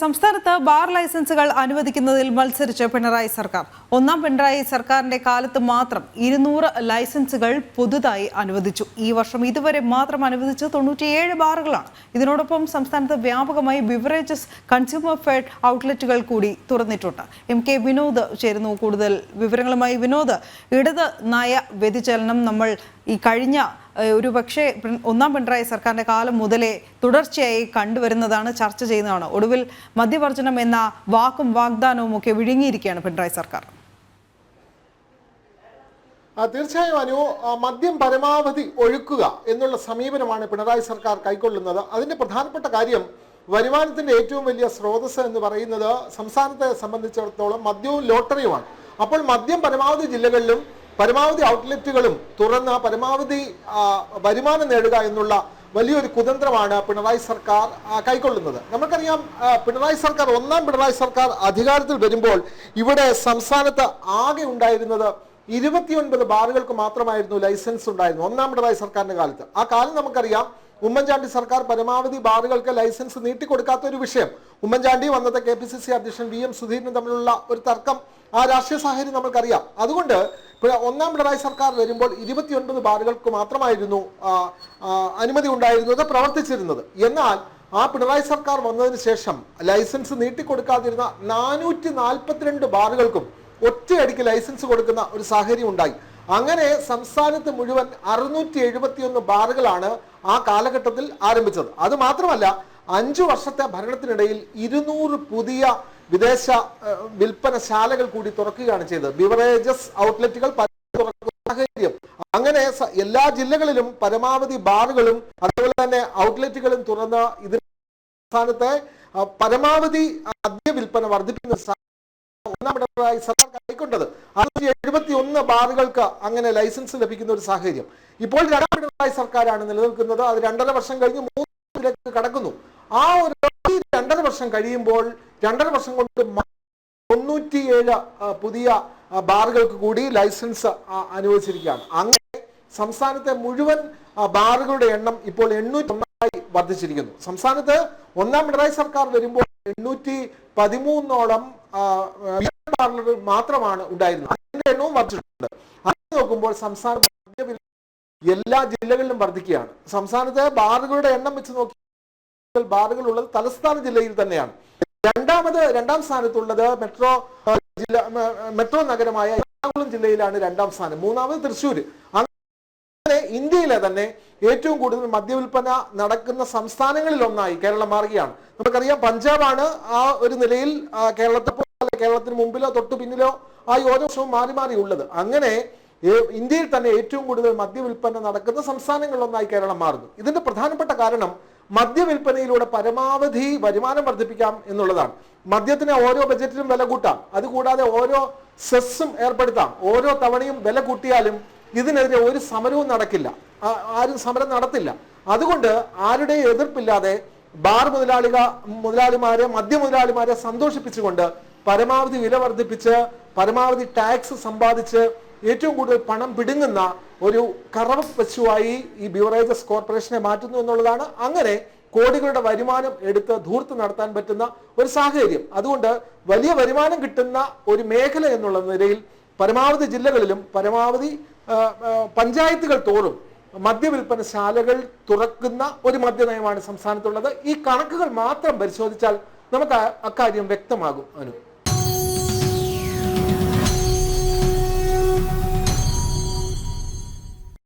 സംസ്ഥാനത്ത് ബാർ ലൈസൻസുകൾ അനുവദിക്കുന്നതിൽ മത്സരിച്ച് പിണറായി സർക്കാർ. ഒന്നാം പിണറായി സർക്കാരിന്റെ കാലത്ത് മാത്രം 200 ലൈസൻസുകൾ പുതുതായി അനുവദിച്ചു. ഈ വർഷം ഇതുവരെ മാത്രം അനുവദിച്ച് 97 ബാറുകളാണ്. ഇതിനോടൊപ്പം സംസ്ഥാനത്ത് വ്യാപകമായി ബിവറേജസ് കൺസ്യൂമർ ഫെഡ് ഔട്ട്ലെറ്റുകൾ കൂടി തുറന്നിട്ടുണ്ട്. MK വിനോദ് ചേരുന്നു കൂടുതൽ വിവരങ്ങളുമായി. വിനോദ്, ഇടത് നയ വ്യതിചലനം നമ്മൾ ഈ കഴിഞ്ഞ ഒരു പക്ഷേ ഒന്നാം പിണറായി സർക്കാരിന്റെ കാലം മുതലേ തുടർച്ചയായി കണ്ടുവരുന്നതാണ്, ചർച്ച ചെയ്യുന്നതാണ്. ഒടുവിൽ മദ്യവർജനം എന്ന വാക്കും വാഗ്ദാനവും ഒക്കെ വിഴുങ്ങിയിരിക്കുകയാണ് പിണറായി സർക്കാർ. തീർച്ചയായും അനു, മദ്യം പരമാവധി ഒഴുക്കുക എന്നുള്ള സമീപനമാണ് പിണറായി സർക്കാർ കൈക്കൊള്ളുന്നത്. അതിന്റെ പ്രധാനപ്പെട്ട കാര്യം വരുമാനത്തിന്റെ ഏറ്റവും വലിയ സ്രോതസ് എന്ന് പറയുന്നത് സംസ്ഥാനത്തെ സംബന്ധിച്ചിടത്തോളം മദ്യവും ലോട്ടറിയുമാണ്. അപ്പോൾ മദ്യം പരമാവധി ജില്ലകളിലും പരമാവധി ഔട്ട്ലെറ്റുകളും തുറന്ന് പരമാവധി വരുമാനം നേടുക എന്നുള്ള വലിയൊരു കുതന്ത്രമാണ് പിണറായി സർക്കാർ കൈക്കൊള്ളുന്നത്. നമുക്കറിയാം, ഒന്നാം പിണറായി സർക്കാർ അധികാരത്തിൽ വരുമ്പോൾ ഇവിടെ സംസ്ഥാനത്ത് ആകെ ഉണ്ടായിരുന്നത് 29 ബാറുകൾക്ക് മാത്രമായിരുന്നു ലൈസൻസ് ഉണ്ടായിരുന്നത് ഒന്നാം പിണറായി സർക്കാരിന്റെ കാലത്ത്. ആ കാലം നമുക്കറിയാം, ഉമ്മൻചാണ്ടി സർക്കാർ പരമാവധി ബാറുകൾക്ക് ലൈസൻസ് നീട്ടിക്കൊടുക്കാത്ത ഒരു വിഷയം. ഉമ്മൻചാണ്ടി വന്നത് KPCC അധ്യക്ഷൻ VM സുധീരനും തമ്മിലുള്ള ഒരു തർക്കം, ആ രാഷ്ട്രീയ സാഹചര്യം നമുക്കറിയാം. അതുകൊണ്ട് ഒന്നാം പിണറായി സർക്കാർ വരുമ്പോൾ 29 ബാറുകൾക്ക് മാത്രമായിരുന്നു അനുമതി ഉണ്ടായിരുന്നത്, പ്രവർത്തിച്ചിരുന്നത്. എന്നാൽ ആ പിണറായി സർക്കാർ വന്നതിന് ശേഷം ലൈസൻസ് നീട്ടിക്കൊടുക്കാതിരുന്ന 442 ബാറുകൾക്കും ഒറ്റയടിക്ക് ലൈസൻസ് കൊടുക്കുന്ന ഒരു സാഹചര്യം ഉണ്ടായി. അങ്ങനെ സംസ്ഥാനത്ത് മുഴുവൻ 671 ബാറുകളാണ് ആ കാലഘട്ടത്തിൽ ആരംഭിച്ചത്. അത് മാത്രമല്ല, 5 വർഷത്തെ ഭരണത്തിനിടയിൽ 200 പുതിയ വിദേശ വിൽപ്പനശാലകൾ കൂടി തുറക്കുകയാണ് ചെയ്തത്. ബിവറേജസ് ഔട്ട്ലെറ്റുകൾ തുറക്കുന്ന സാഹചര്യം. അങ്ങനെ എല്ലാ ജില്ലകളിലും പരമാവധി ബാറുകളും അതുപോലെ തന്നെ ഔട്ട്ലെറ്റുകളും തുറന്ന് ഇതിന് സംസ്ഥാനത്തെ പരമാവധി മദ്യ വിൽപ്പന വർദ്ധിപ്പിക്കുന്ന ഒന്നാം പിണറായി സർക്കാർ കൈക്കൊണ്ടത്. 671 ബാറുകൾക്ക് അങ്ങനെ ലൈസൻസ് ലഭിക്കുന്ന ഒരു സാഹചര്യം ഇപ്പോൾ രണ്ടാം പിണറായി സർക്കാരാണ് നിലനിൽക്കുന്നത്. അത് 2.5 വർഷം കഴിഞ്ഞ് 3 കടക്കുന്നു. ആ ഒരു 2.5 വർഷം കഴിയുമ്പോൾ 2.5 വർഷം കൊണ്ട് 97 പുതിയ ബാറുകൾക്ക് കൂടി ലൈസൻസ് അനുവദിച്ചിരിക്കുകയാണ്. അങ്ങനെ സംസ്ഥാനത്തെ മുഴുവൻ ബാറുകളുടെ എണ്ണം ഇപ്പോൾ 801 വർദ്ധിച്ചിരിക്കുന്നു. സംസ്ഥാനത്ത് ഒന്നാം പിണറായി സർക്കാർ വരുമ്പോൾ 813ഓളം പാർലറുകൾ മാത്രമാണ് ഉണ്ടായിരുന്നത്. അതിന്റെ എണ്ണവും വർദ്ധിച്ചിട്ടുണ്ട്. അത് നോക്കുമ്പോൾ സംസ്ഥാന എല്ലാ ജില്ലകളിലും വർദ്ധിക്കുകയാണ്. സംസ്ഥാനത്തെ ബാറുകളുടെ എണ്ണം വെച്ച് നോക്കി ബാറുകൾ ഉള്ളത് തലസ്ഥാന ജില്ലയിൽ തന്നെയാണ്. രണ്ടാം സ്ഥാനത്തുള്ളത് മെട്രോ നഗരമായ എറണാകുളം ജില്ലയിലാണ് രണ്ടാം സ്ഥാനം. മൂന്നാമത് തൃശ്ശൂർ. അങ്ങനെ ഇന്ത്യയിലെ തന്നെ ഏറ്റവും കൂടുതൽ മദ്യവിൽപ്പന നടക്കുന്ന സംസ്ഥാനങ്ങളിൽ ഒന്നായി കേരളം മാറുകയാണ്. നമുക്കറിയാം, പഞ്ചാബാണ് ആ ഒരു നിലയിൽ കേരളത്തിന് മുമ്പിലോ തൊട്ടു പിന്നിലോ ആയി ഓരോ വർഷവും മാറി മാറി ഉള്ളത്. അങ്ങനെ ഇന്ത്യയിൽ തന്നെ ഏറ്റവും കൂടുതൽ മദ്യവിൽപ്പന നടക്കുന്ന സംസ്ഥാനങ്ങളിലൊന്നായി കേരളം മാറുന്നു. ഇതിന്റെ പ്രധാനപ്പെട്ട കാരണം മദ്യവിൽപ്പനയിലൂടെ പരമാവധി വരുമാനം വർദ്ധിപ്പിക്കാം എന്നുള്ളതാണ്. മദ്യത്തിന് ഓരോ ബജറ്റിലും വില കൂട്ടാം, അതുകൂടാതെ ഓരോ സെസ്സും ഏർപ്പെടുത്താം. ഓരോ തവണയും വില കൂട്ടിയാലും ഇതിനെതിരെ ഒരു സമരവും നടക്കില്ല, ആരും സമരം നടത്തില്ല. അതുകൊണ്ട് ആരുടെയും എതിർപ്പില്ലാതെ ബാർ മദ്യ മുതലാളിമാരെ സന്തോഷിപ്പിച്ചുകൊണ്ട് പരമാവധി വില വർദ്ധിപ്പിച്ച് പരമാവധി ടാക്സ് സമ്പാദിച്ച് ഏറ്റവും കൂടുതൽ പണം പിടുങ്ങുന്ന ഒരു കറവ പശുവായി ഈ ബിവറേജസ് കോർപ്പറേഷനെ മാറ്റുന്നു എന്നുള്ളതാണ്. അങ്ങനെ കോടികളുടെ വരുമാനം എടുത്ത് ധൂർത്ത് നടത്താൻ പറ്റുന്ന ഒരു സാഹചര്യം. അതുകൊണ്ട് വലിയ വരുമാനം കിട്ടുന്ന ഒരു മേഖല എന്നുള്ള നിലയിൽ പരമാവധി ജില്ലകളിലും പരമാവധി പഞ്ചായത്തുകൾ തോറും മദ്യവിൽപ്പനശാലകൾ തുറക്കുന്ന ഒരു മദ്യനയമാണ് സംസ്ഥാനത്തുള്ളത്. ഈ കണക്കുകൾ മാത്രം പരിശോധിച്ചാൽ നമുക്ക് അക്കാര്യം വ്യക്തമാകും അനു.